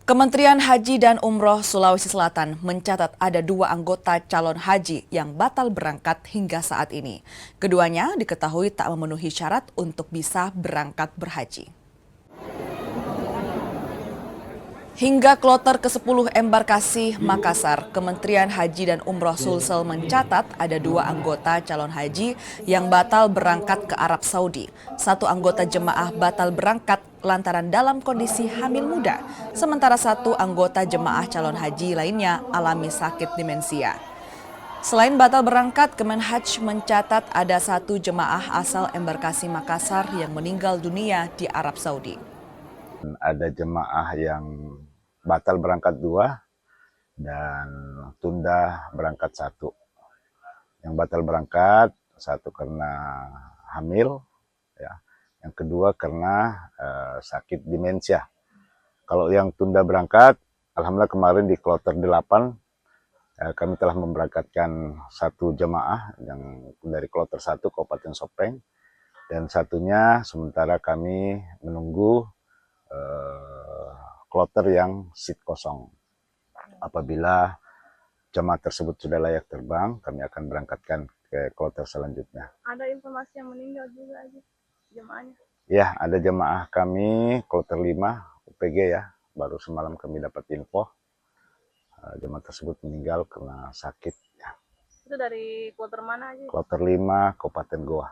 Kementerian Haji dan Umroh Sulawesi Selatan mencatat ada 2 anggota calon haji yang batal berangkat hingga saat ini. Keduanya diketahui tak memenuhi syarat untuk bisa berangkat berhaji. Hingga kloter ke-10 embarkasi Makassar, Kementerian Haji dan Umroh Sulsel mencatat ada 2 anggota calon haji yang batal berangkat ke Arab Saudi. 1 anggota jemaah batal berangkat lantaran dalam kondisi hamil muda, sementara 1 anggota jemaah calon haji lainnya alami sakit demensia. Selain batal berangkat, Kemenhaj mencatat ada 1 jemaah asal embarkasi Makassar yang meninggal dunia di Arab Saudi. Ada jemaah yang batal berangkat 2 dan tunda berangkat 1. Yang batal berangkat 1 karena hamil, ya. Yang kedua karena sakit demensia. Kalau yang tunda berangkat, alhamdulillah kemarin di kloter 8 kami telah memberangkatkan 1 jemaah yang dari kloter 1 Kabupaten Sopeng, dan satunya sementara kami menunggu kloter yang seat kosong. Apabila jemaah tersebut sudah layak terbang, kami akan berangkatkan ke kloter selanjutnya. Ada informasi yang meninggal juga jemaahnya? Ya, ada jemaah kami kloter 5 UPG ya, baru semalam kami dapat info jemaah tersebut meninggal karena sakit. Ya. Itu dari kloter mana aja? Kloter 5 Kabupaten Goa.